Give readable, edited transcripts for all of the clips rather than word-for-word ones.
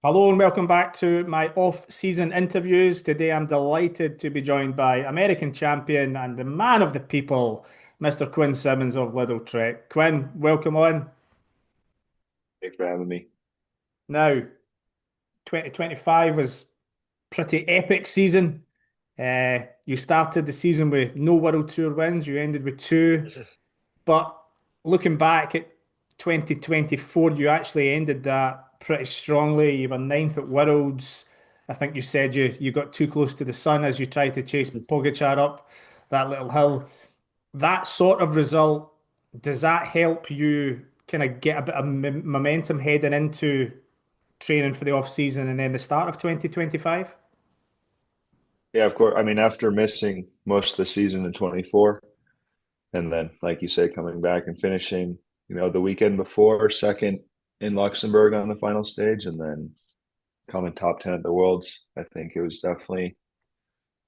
Hello and welcome back to my off-season interviews. Today I'm delighted to be joined by American champion and the man of the people, Mr. Quinn Simmons of Little Trek. Quinn, welcome on. Thanks for having me. Now, 2025 was pretty epic season. You started the season with no World Tour wins. You ended with two. But looking back at 2024, you actually ended that pretty strongly. You were ninth at Worlds. I think you said you got too close to the sun as you tried to chase Pogačar up that little hill. That sort of result, does that help you kind of get a bit of momentum heading into training for the off season and then the start of 2025? Yeah, of course. I mean, after missing most of the season in 24, and then, like you say, coming back and finishing, the weekend before, second in Luxembourg on the final stage, and then coming top 10 at the Worlds, I think it was definitely,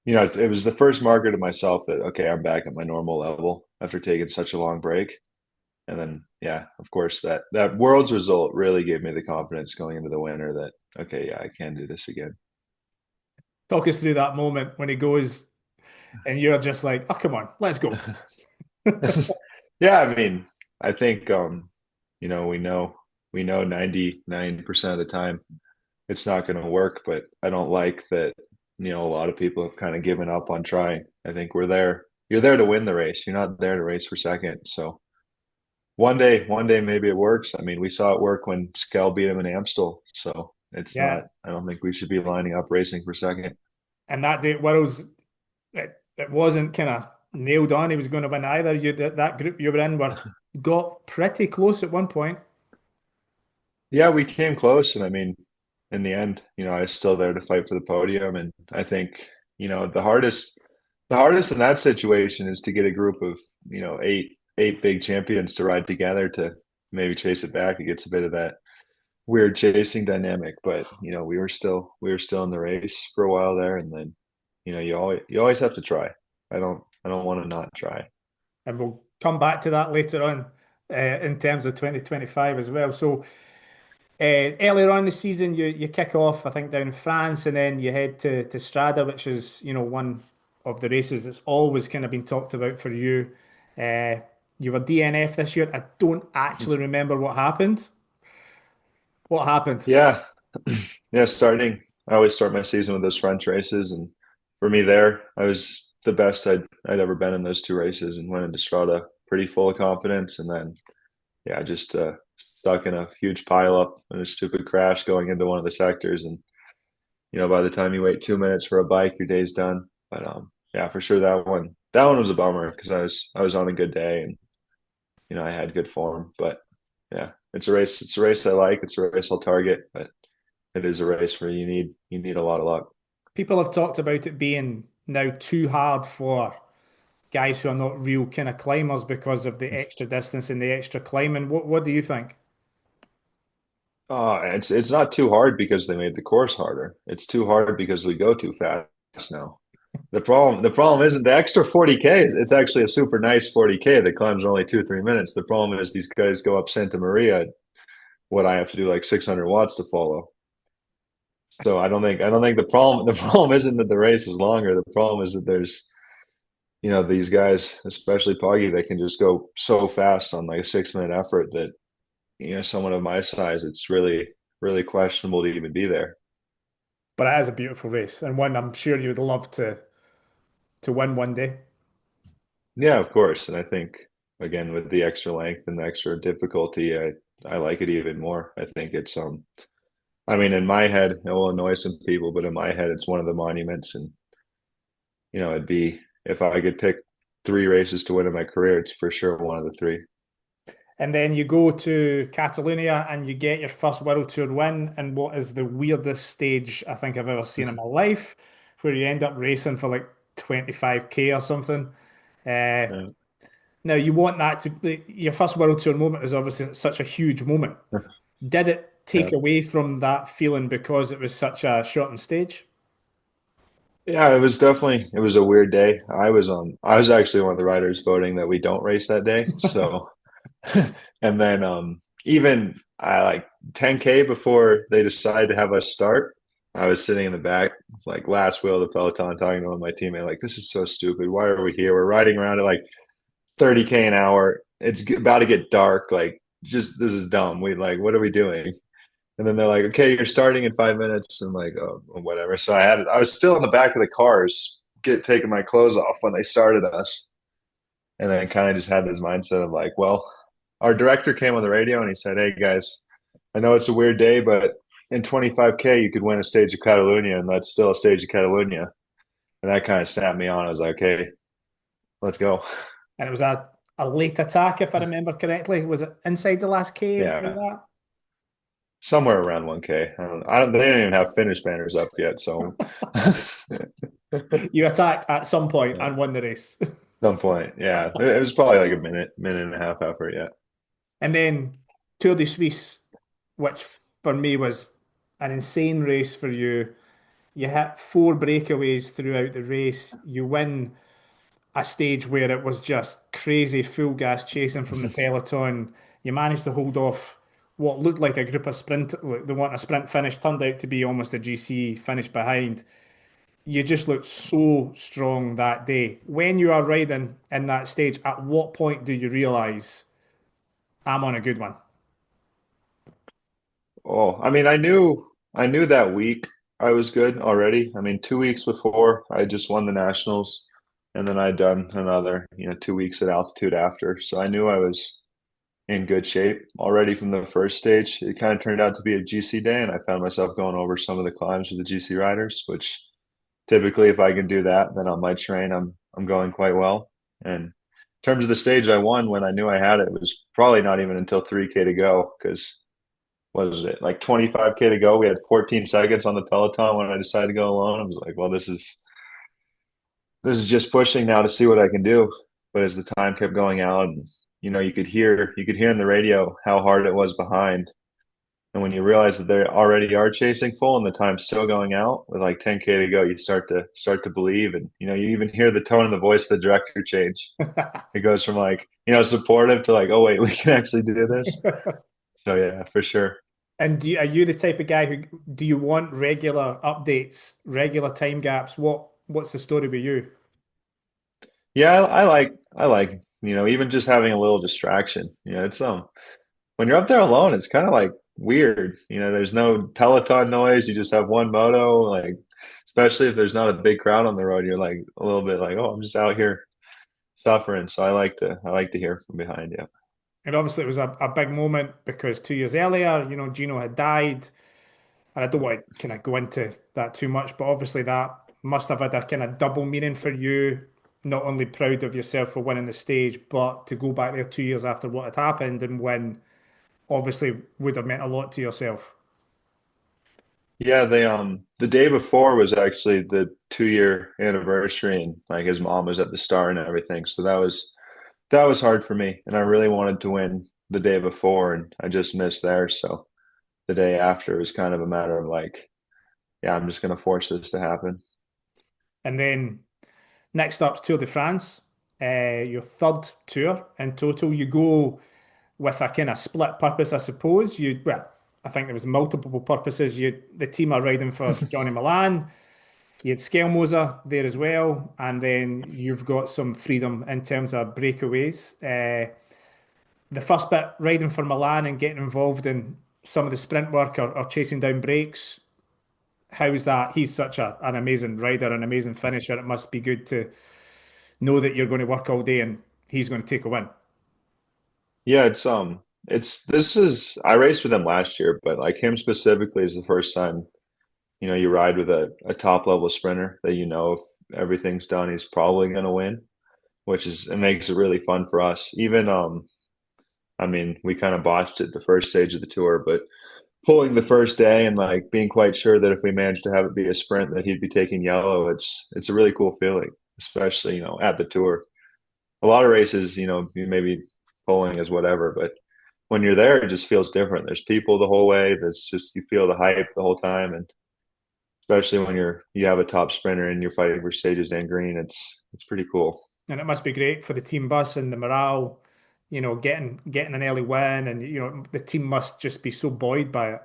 it was the first marker to myself that, okay, I'm back at my normal level after taking such a long break. And then, yeah, of course, that Worlds result really gave me the confidence going into the winter that, okay, yeah, I can do this again. Talk us through that moment when he goes and you're just like, oh, come on, let's go. Yeah, I mean, I think you know, we know 99% of the time it's not going to work, but I don't like that, a lot of people have kind of given up on trying. I think we're there. You're there to win the race. You're not there to race for second. So one day maybe it works. I mean, we saw it work when Skell beat him in Amstel. So it's not, Yeah. I don't think we should be lining up racing for second. And that day, Worrell's it wasn't kind of nailed on. He was going to win either. That group you were in were got pretty close at one point. Yeah, we came close, and I mean, in the end, I was still there to fight for the podium. And I think, the hardest in that situation is to get a group of, eight big champions to ride together to maybe chase it back. It gets a bit of that weird chasing dynamic, but we were still in the race for a while there, and then, you always have to try. I don't want to not try. And we'll come back to that later on in terms of 2025 as well. So earlier on in the season, you kick off, I think, down in France, and then you head to Strade, which is, one of the races that's always kind of been talked about for you. Uh, you were DNF this year. I don't actually remember what happened. What happened? Yeah, yeah. I always start my season with those French races, and for me, there, I was the best I'd ever been in those two races, and went into Strada pretty full of confidence, and then yeah, just stuck in a huge pile up in a stupid crash going into one of the sectors, and by the time you wait 2 minutes for a bike, your day's done. But yeah, for sure that one was a bummer because I was on a good day, and I had good form, but yeah, it's a race. It's a race I like. It's a race I'll target, but it is a race where you need a lot of luck. People have talked about it being now too hard for guys who are not real kind of climbers because of the extra distance and the extra climbing. What do you think? It's not too hard because they made the course harder. It's too hard because we go too fast now. The problem isn't the extra 40K. It's actually a super nice 40K that climbs in only 2 3 minutes. The problem is these guys go up Santa Maria. What I have to do like 600 watts to follow. So I don't think the problem isn't that the race is longer. The problem is that there's these guys, especially Poggy, that can just go so fast on like a 6 minute effort that someone of my size, it's really questionable to even be there. But it is a beautiful race and one I'm sure you would love to win one day. Yeah, of course. And I think again with the extra length and the extra difficulty, I like it even more. I think it's I mean in my head it will annoy some people, but in my head it's one of the monuments, and it'd be if I could pick three races to win in my career, it's for sure one of the three. And then you go to Catalunya and you get your first World Tour win in what is the weirdest stage I think I've ever seen in my life, where you end up racing for like 25K or something. Uh, Yeah. Now you want that to your first World Tour moment is obviously such a huge moment. Did it take Yeah. away from that feeling because it was such a shortened stage? Yeah, it was a weird day. I was actually one of the riders voting that we don't race that day. So and then even I like 10K before they decided to have us start, I was sitting in the back, like last wheel of the peloton, talking to one of my teammates, like, this is so stupid. Why are we here? We're riding around at like 30K an hour. It's about to get dark. Like, just this is dumb. We like, what are we doing? And then they're like, okay, you're starting in 5 minutes. I'm like, oh, whatever. So I was still in the back of the cars, taking my clothes off when they started us. And then kind of just had this mindset of like, well, our director came on the radio and he said, hey guys, I know it's a weird day, but in 25K, you could win a stage of Catalunya, and that's still a stage of Catalunya. And that kind of snapped me on. I was like, hey, let's go. And it was a late attack, if I remember correctly. Was it inside the last K like Yeah, that? somewhere around 1K. They didn't even have finish banners up yet. So You attacked at some point yeah, and won the race. some point. Yeah, it was probably like a minute and a half effort. Yeah. And then Tour de Suisse, which for me was an insane race for you. You hit four breakaways throughout the race. You win a stage where it was just crazy full gas chasing from the peloton. You managed to hold off what looked like a group of sprint, they want a sprint finish, turned out to be almost a GC finish behind. You just looked so strong that day. When you are riding in that stage, at what point do you realize I'm on a good one? Oh, I mean, I knew that week I was good already. I mean, 2 weeks before I just won the nationals, and then I'd done another, 2 weeks at altitude after. So I knew I was in good shape already from the first stage. It kind of turned out to be a GC day, and I found myself going over some of the climbs with the GC riders, which typically if I can do that, then on my train I'm going quite well. And in terms of the stage I won when I knew I had it, it was probably not even until 3K to go because what was it, like 25K to go? We had 14 seconds on the peloton when I decided to go alone. I was like, well, this is just pushing now to see what I can do. But as the time kept going out, and you could hear in the radio how hard it was behind. And when you realize that they already are chasing full and the time's still going out with like 10K to go, you start to believe, and you even hear the tone of the voice of the director change. It goes from like supportive to like, oh wait, we can actually do this. So yeah, for sure. And are you the type of guy who do you want regular updates, regular time gaps? What's the story with you? Yeah, I like even just having a little distraction. It's when you're up there alone, it's kind of like weird. There's no Peloton noise. You just have one moto. Like, especially if there's not a big crowd on the road, you're like a little bit like, oh, I'm just out here suffering. So I like to hear from behind. Yeah. And obviously it was a big moment because 2 years earlier, Gino had died. And I don't want to kind of go into that too much, but obviously that must have had a kind of double meaning for you. Not only proud of yourself for winning the stage, but to go back there 2 years after what had happened and win obviously would have meant a lot to yourself. Yeah, the day before was actually the 2 year anniversary, and like his mom was at the Star and everything. So that was hard for me, and I really wanted to win the day before, and I just missed there. So the day after was kind of a matter of like, yeah, I'm just gonna force this to happen. And then next up's Tour de France, your third tour in total. You go with a kind of split purpose, I suppose. I think there was multiple purposes. The team are riding for Johnny Milan. You had Skelmoser there as well, and then you've got some freedom in terms of breakaways. The first bit, riding for Milan and getting involved in some of the sprint work or chasing down breaks. How's that? He's such an amazing rider, an amazing finisher. It must be good to know that you're going to work all day and he's going to take a win. Yeah, it's this is I raced with him last year, but like him specifically is the first time, you ride with a top level sprinter that if everything's done, he's probably gonna win, it makes it really fun for us. Even I mean, we kind of botched it the first stage of the tour, but pulling the first day and like being quite sure that if we managed to have it be a sprint that he'd be taking yellow, it's a really cool feeling, especially, at the tour. A lot of races, you maybe pulling is whatever, but when you're there, it just feels different. There's people the whole way. There's just you feel the hype the whole time, and especially when you have a top sprinter and you're fighting for stages and green, it's pretty cool. And it must be great for the team bus and the morale getting an early win, and the team must just be so buoyed by it.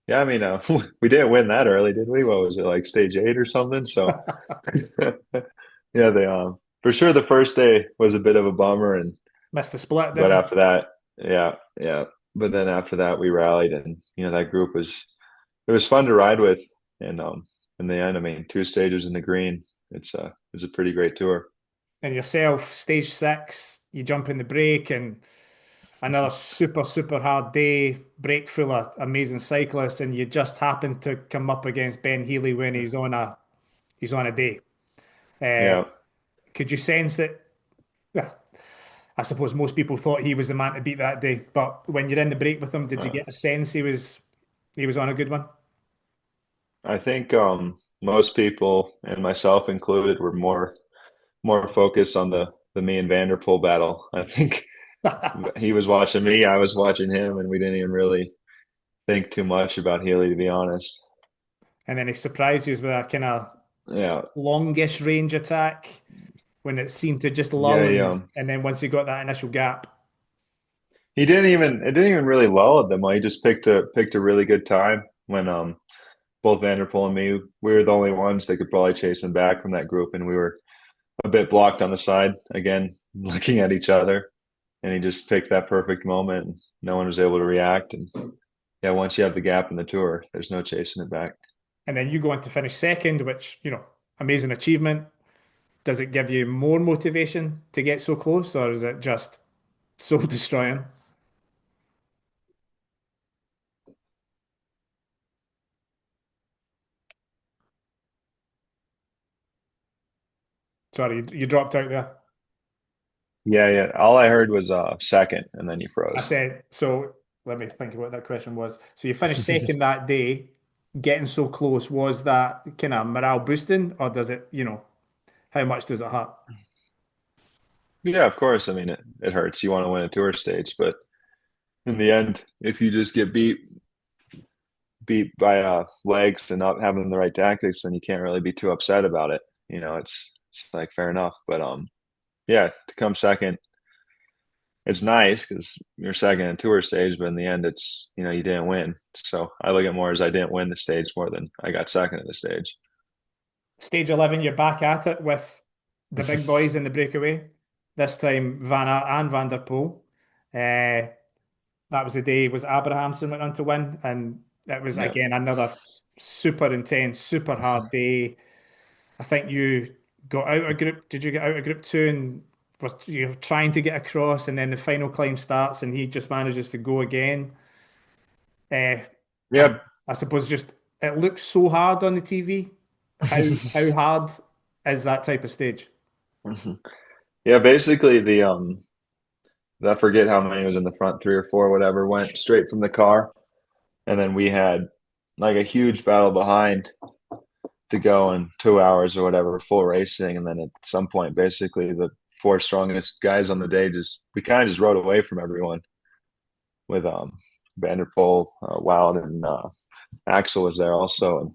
Yeah, I mean, we didn't win that early, did we? What was it, like stage 8 or something? So yeah, they for sure the first day was a bit of a bummer, and Missed the split, but didn't you? after that, yeah, yeah. But then after that, we rallied, and that group was it was fun to ride with, and in the end, I mean, 2 stages in the green, it's a pretty great tour. And yourself, stage 6, you jump in the break, and another super, super hard day, break full of amazing cyclists, and you just happen to come up against Ben Healy when he's on a day. Uh, Yeah. could you sense that? Well, I suppose most people thought he was the man to beat that day, but when you're in the break with him, did you Uh, get a sense he was on a good one? I think most people, and myself included, were more focused on the me and Vanderpool battle. I think he was watching me, I was watching him, and we didn't even really think too much about Healy, to be honest. And then he surprised you with a kind of Yeah, longish range attack when it seemed to just yeah, lull him, and then once he got that initial gap. he didn't even it didn't even really lull at them. He just picked a really good time when both Vanderpool and me, we were the only ones that could probably chase him back from that group, and we were a bit blocked on the side again, looking at each other. And he just picked that perfect moment. And no one was able to react. And yeah, once you have the gap in the tour, there's no chasing it back. And then you go on to finish second, which, amazing achievement. Does it give you more motivation to get so close, or is it just so destroying? Sorry, you dropped out there. Yeah, yeah. All I heard was second, and then you I froze. said, so let me think of what that question was. So you finished second that day, getting so close, was that kind of morale boosting, or does it, how much does it hurt? Yeah, of course. I mean, it hurts. You want to win a tour stage, but in the end, if you just get beat by legs and not having the right tactics, then you can't really be too upset about it. It's like fair enough. But yeah, to come second, it's nice because you're second in tour stage, but in the end, it's you didn't win. So I look at more as I didn't win the stage more than I got second at the stage. Stage 11, you're back at it with the big boys in the breakaway. This time, Van Aert and Van der Poel. Uh, that was the day was Abrahamson went on to win, and it was Yeah, again another super intense, super hard day. I think you got out of group. Did you get out of group two and were you trying to get across, and then the final climb starts, and he just manages to go again. Uh, I, yeah, I suppose just it looks so hard on the TV. How hard is that type of stage? yeah. Basically, I forget how many was in the front, three or four, whatever, went straight from the car, and then we had like a huge battle behind to go in 2 hours or whatever, full racing, and then at some point, basically the four strongest guys on the day just we kind of just rode away from everyone with Vanderpool, Wild, and Axel was there also, and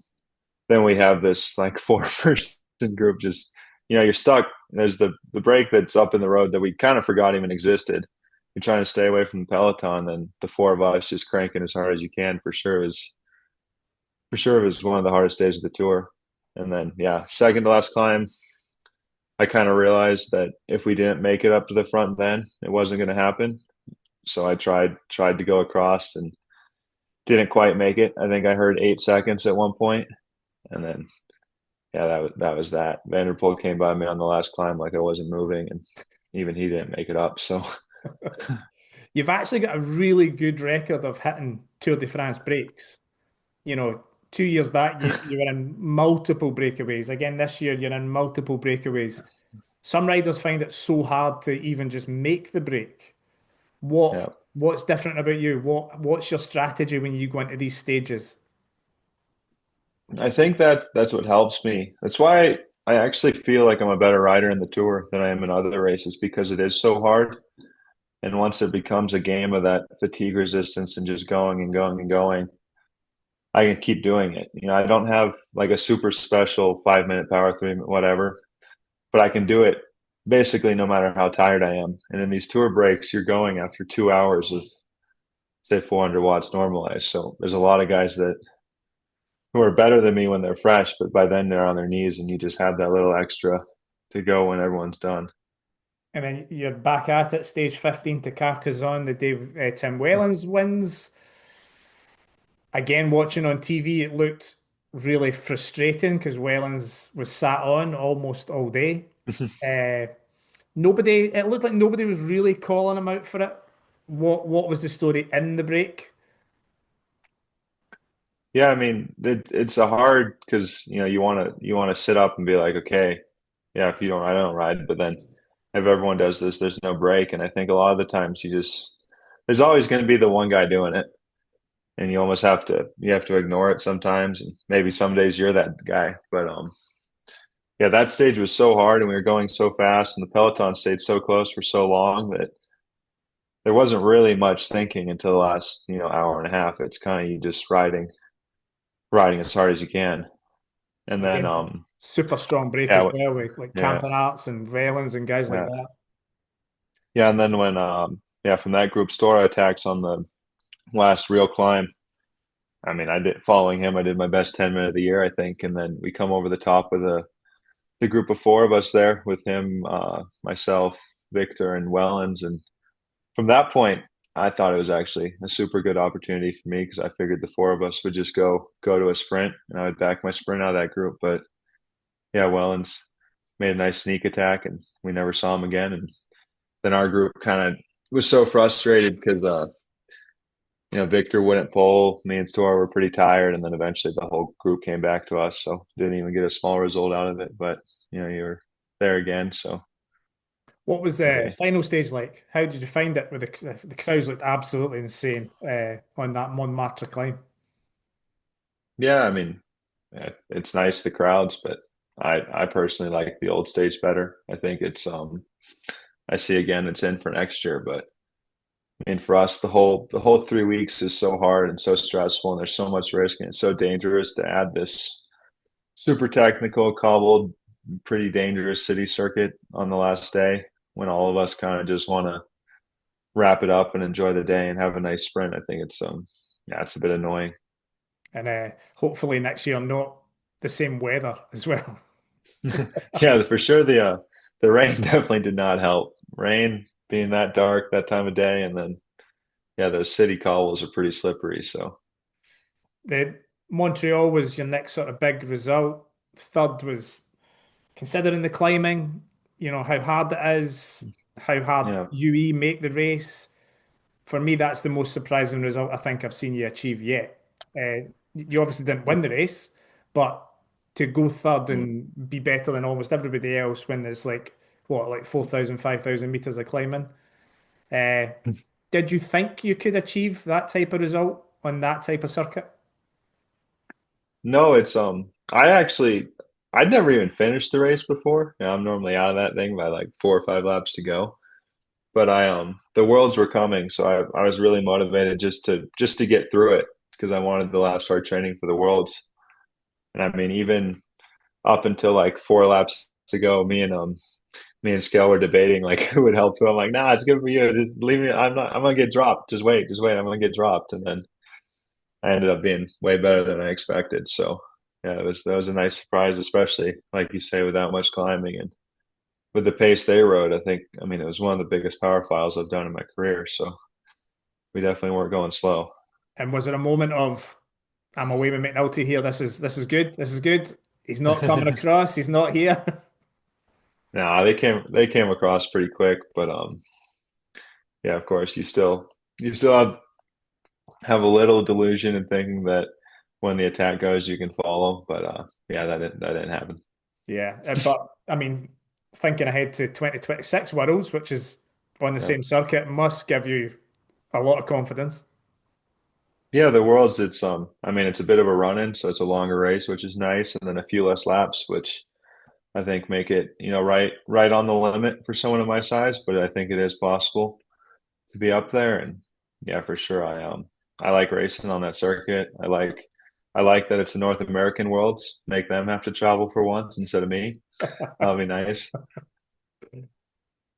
then we have this like four-person group. Just you're stuck. There's the break that's up in the road that we kind of forgot even existed. You're trying to stay away from the peloton, and the four of us just cranking as hard as you can. For sure, it was one of the hardest days of the tour. And then yeah, second to last climb, I kind of realized that if we didn't make it up to the front, then it wasn't going to happen. So I tried to go across and didn't quite make it. I think I heard 8 seconds at one point, and then yeah, that was that. Vanderpool came by me on the last climb like I wasn't moving, and even he didn't make it up. So You've actually got a really good record of hitting Tour de France breaks. 2 years back, you were in multiple breakaways. Again, this year, you're in multiple breakaways. Some riders find it so hard to even just make the break. yeah, What's different about you? What's your strategy when you go into these stages? I think that's what helps me. That's why I actually feel like I'm a better rider in the tour than I am in other races because it is so hard. And once it becomes a game of that fatigue resistance and just going and going and going, I can keep doing it. I don't have like a super special 5 minute power 3 minute whatever, but I can do it basically no matter how tired I am. And in these tour breaks, you're going after 2 hours of say 400 watts normalized. So there's a lot of guys that who are better than me when they're fresh, but by then they're on their knees, and you just have that little extra to go when everyone's done. And then you're back at it, stage 15 to Carcassonne, the day Tim Wellens wins. Again, watching on TV, it looked really frustrating because Wellens was sat on almost all day. Uh, it looked like nobody was really calling him out for it. What was the story in the break? Yeah, I mean, it's a hard because you want to sit up and be like, okay, yeah, if you don't ride, I don't ride. But then if everyone does this, there's no break. And I think a lot of the times there's always going to be the one guy doing it, and you have to ignore it sometimes. And maybe some days you're that guy. But yeah, that stage was so hard, and we were going so fast, and the peloton stayed so close for so long that there wasn't really much thinking until the last hour and a half. It's kind of you just riding as hard as you can. And then Again, super strong break as yeah, well with like yeah, Campanarts and Wellens and guys like yeah, that. yeah. And then when from that group Stora attacks on the last real climb, I mean, I did following him. I did my best 10 minute of the year, I think. And then we come over the top with the group of four of us there with him, myself, Victor, and Wellens. And from that point, I thought it was actually a super good opportunity for me because I figured the four of us would just go to a sprint, and I would back my sprint out of that group. But yeah, Wellens made a nice sneak attack, and we never saw him again. And then our group kind of was so frustrated because Victor wouldn't pull. Me and Stora were pretty tired, and then eventually the whole group came back to us. So didn't even get a small result out of it. But you're there again, so What was the they final stage like? How did you find it? With the crowds looked absolutely insane on that Montmartre climb. yeah. I mean, yeah, it's nice the crowds, but I personally like the old stage better. I think I see again it's in for next year, but I mean for us the whole 3 weeks is so hard and so stressful, and there's so much risk, and it's so dangerous to add this super technical, cobbled, pretty dangerous city circuit on the last day when all of us kind of just want to wrap it up and enjoy the day and have a nice sprint. I think it's yeah, it's a bit annoying. And hopefully next year, not the same weather as well. Yeah, for sure the rain definitely did not help. Rain being that dark that time of day, and then yeah, those city cobbles are pretty slippery. So The Montreal was your next sort of big result. Third was considering the climbing, how hard it is, how hard yeah, UE make the race. For me, that's the most surprising result I think I've seen you achieve yet. You obviously didn't win the race, but to go third mm. and be better than almost everybody else when there's like 4,000, 5,000 meters of climbing. Uh, did you think you could achieve that type of result on that type of circuit? No, it's I'd never even finished the race before. I'm normally out of that thing by like 4 or 5 laps to go. But the worlds were coming, so I was really motivated just to get through it because I wanted the last hard training for the worlds. And I mean, even up until like 4 laps to go, me and Scale were debating like who would help who. I'm like, nah, it's good for you. Just leave me. I'm gonna get dropped. Just wait. I'm gonna get dropped. And then I ended up being way better than I expected. So yeah, that was a nice surprise, especially like you say, without much climbing and with the pace they rode. I mean, it was one of the biggest power files I've done in my career. So we definitely weren't going slow. And was it a moment of I'm away with McNulty here. This is good. This is good. He's not coming across. He's not here. No, they came across pretty quick, but yeah, of course you still have a little delusion in thinking that when the attack goes you can follow, but yeah, that didn't happen. Yeah, but I mean, thinking ahead to 2026 Worlds, which is on the Yeah. same circuit, must give you a lot of confidence. Yeah, the world's I mean it's a bit of a run in, so it's a longer race, which is nice, and then a few less laps, which I think make it, right on the limit for someone of my size, but I think it is possible to be up there. And yeah, for sure I like racing on that circuit. I like that it's the North American worlds, make them have to travel for once instead of me. That'll be nice.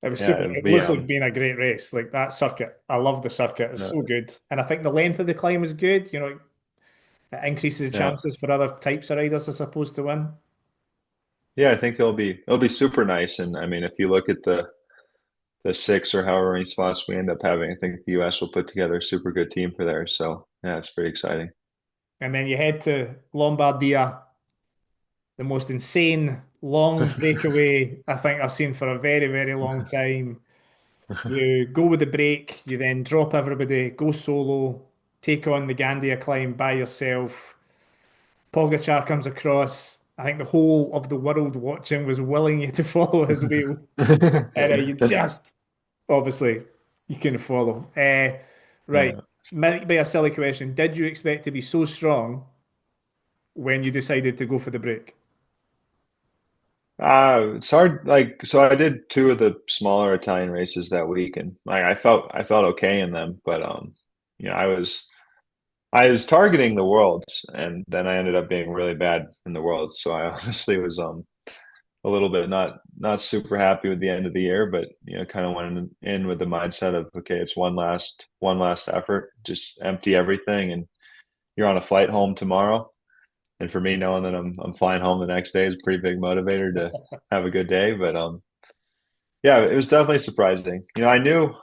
It was Yeah, super. it'll It be looks like being a great race. Like that circuit. I love the circuit. It's yeah, so good. And I think the length of the climb is good. It increases the yeah. chances for other types of riders, I suppose, to win. Yeah, I think it'll be super nice. And I mean, if you look at the six or however many spots we end up having, I think the US will put together a super good team for there. So yeah, it's pretty exciting. And then you head to Lombardia, the most insane long breakaway I think I've seen for a very, very long time. You go with the break, you then drop everybody, go solo, take on the Gandia climb by yourself. Pogacar comes across. I think the whole of the world watching was willing you to follow his wheel. And you just, obviously, you couldn't follow. Right. Yeah. Might be a silly question. Did you expect to be so strong when you decided to go for the break? It's hard. Like, so I did two of the smaller Italian races that week, and like I felt okay in them. But I was targeting the worlds, and then I ended up being really bad in the worlds. So I honestly was a little bit not super happy with the end of the year, but kind of went in with the mindset of okay, it's one last effort, just empty everything, and you're on a flight home tomorrow. And for me, knowing that I'm flying home the next day is a pretty big motivator to have a good day. But yeah, it was definitely surprising. I knew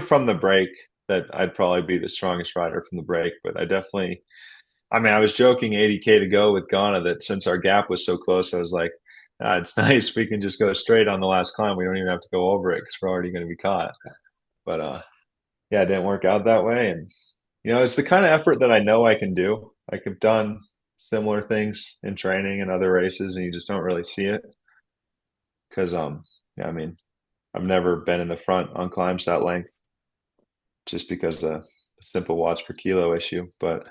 from the break that I'd probably be the strongest rider from the break, but I mean, I was joking 80K to go with Ghana that since our gap was so close, I was like, it's nice. We can just go straight on the last climb. We don't even have to go over it because we're already going to be caught. But yeah, it didn't work out that way. And, it's the kind of effort that I know I can do. Like I've done similar things in training and other races, and you just don't really see it because, yeah, I mean, I've never been in the front on climbs that length just because of a simple watts per kilo issue. But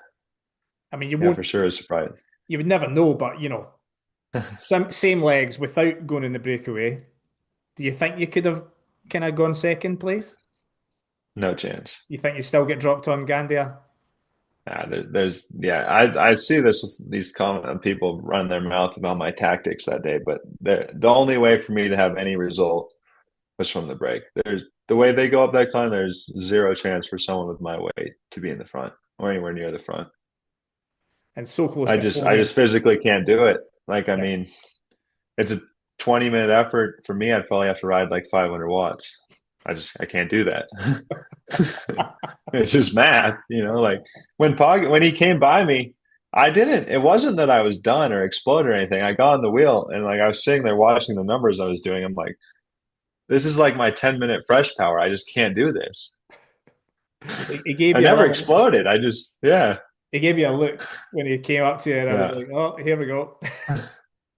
I mean, you yeah, won't, for sure, it's surprising. you would never know, but same legs without going in the breakaway. Do you think you could have kind of gone second place? No chance. You think you still get dropped on Gandia? Yeah, I see these comment people run their mouth about my tactics that day, but the only way for me to have any result was from the break. There's the way they go up that climb. There's zero chance for someone with my weight to be in the front or anywhere near the front. And so close I to just I podium. just physically can't do it. Like I Yeah. mean, it's a 20-minute effort for me. I'd probably have to ride like 500 watts. I can't do that. It's just math, like when he came by me, it wasn't that I was done or exploded or anything. I got on the wheel and like I was sitting there watching the numbers I was doing. I'm like, this is like my 10-minute fresh power. I just can't do this. He gave I you a never little, exploded. I just, yeah, he gave you a look when he came up to you, and I was yeah, like, oh, here we go.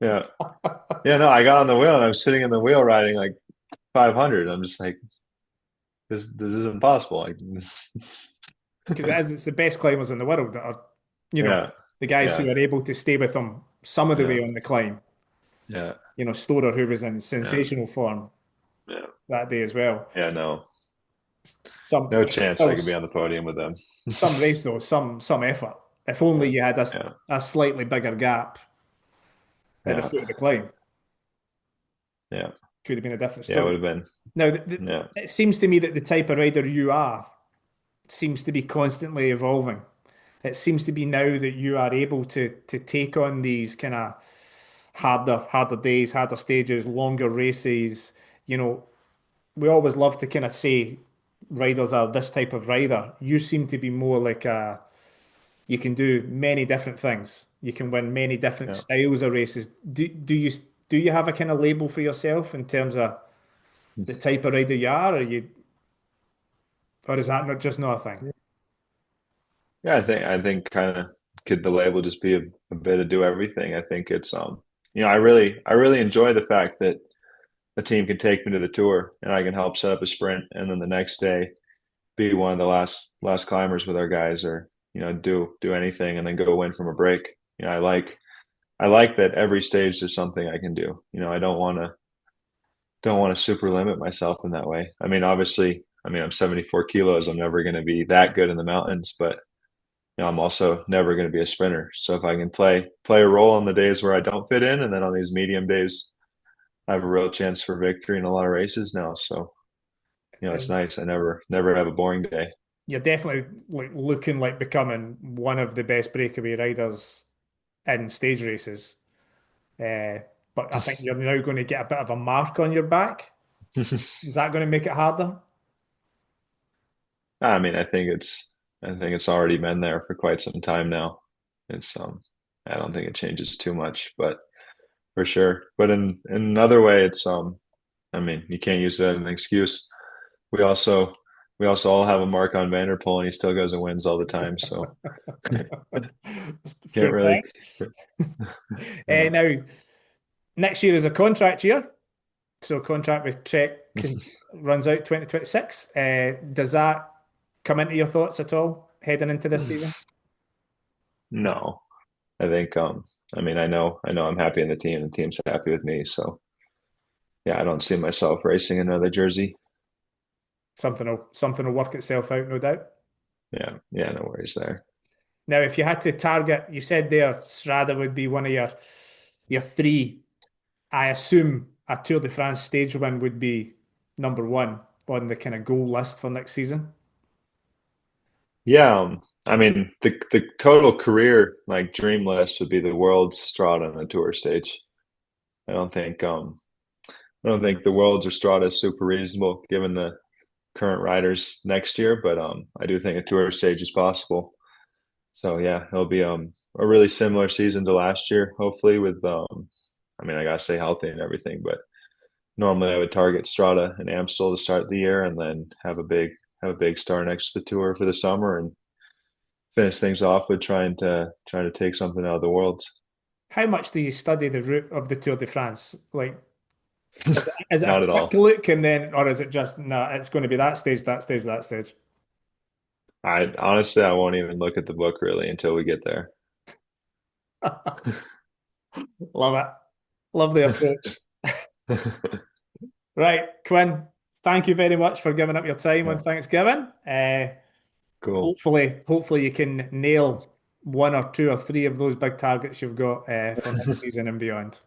yeah. Yeah, no, I got on the wheel and I'm sitting in the wheel riding like 500. I'm just like, this is impossible. Like, Because it's the best climbers in the world that are, you know, yeah, the guys who yeah, are able to stay with them some of the way yeah, on the climb. yeah, Storer, who was in yeah, sensational form yeah, that day as well. yeah. No, Some no chance I still could be on the podium with them. some race though, some effort. If only Yeah, you had yeah, a slightly bigger gap at the yeah, foot of the climb, yeah, could have been a different yeah. It would story. have been, Now, yeah, it seems to me that the type of rider you are seems to be constantly evolving. It seems to be now that you are able to take on these kind of harder days, harder stages, longer races. You know, we always love to kind of say riders are this type of rider. You seem to be more like you can do many different things. You can win many different yeah. styles of races. Do you have a kind of label for yourself in terms of the type of rider you are, or is that not just not a thing? Yeah, I think kind of could the label just be a bit of do everything. I think it's I really enjoy the fact that a team can take me to the tour and I can help set up a sprint and then the next day be one of the last climbers with our guys or do anything and then go win from a break. I like that every stage there's something I can do. I don't want to super limit myself in that way. I mean, obviously, I'm 74 kilos. I'm never going to be that good in the mountains, but I'm also never going to be a sprinter. So if I can play a role on the days where I don't fit in, and then on these medium days, I have a real chance for victory in a lot of races now. So, it's And nice. I never have a boring day. you're definitely like looking like becoming one of the best breakaway riders in stage races. Uh, but I think you're now going to get a bit of a mark on your back. Is that going to make it harder? I mean, I think it's already been there for quite some time now. It's I don't think it changes too much, but for sure. But in another way, it's I mean, you can't use that as an excuse. We also we also all have a mark on Vanderpool, and he still goes and wins all the time. So Fair can't really. point. Yeah. Now, next year is a contract year. So contract with Trek runs out 2026. Does that come into your thoughts at all heading into this season? No, I think I mean, I know I'm happy in the team. The team's happy with me. So yeah, I don't see myself racing another jersey. Something will work itself out, no doubt. Yeah, yeah, no worries there. Now, if you had to target, you said there Strada would be one of your three. I assume a Tour de France stage win would be number one on the kind of goal list for next season. Yeah, I mean, the total career like dream list would be the world's Strada on a tour stage. I don't think I don't think the world's or Strada is super reasonable given the current riders next year, but I do think a tour stage is possible. So yeah, it'll be a really similar season to last year, hopefully with I mean, I gotta stay healthy and everything, but normally I would target Strada and Amstel to start the year and then have a big star next to the tour for the summer and finish things off with trying to take something out of the worlds. How much do you study the route of the Tour de France? Like, is it a Not at quick all. look and then, or is it just, no, it's going to be that stage, that stage, that stage? I honestly I won't even look at the book really until we get there. Love it. Love the approach. Right, Quinn, thank you very much for giving up your time on Yeah, Thanksgiving. cool. Hopefully you can nail one or two or three of those big targets you've got for next season and beyond.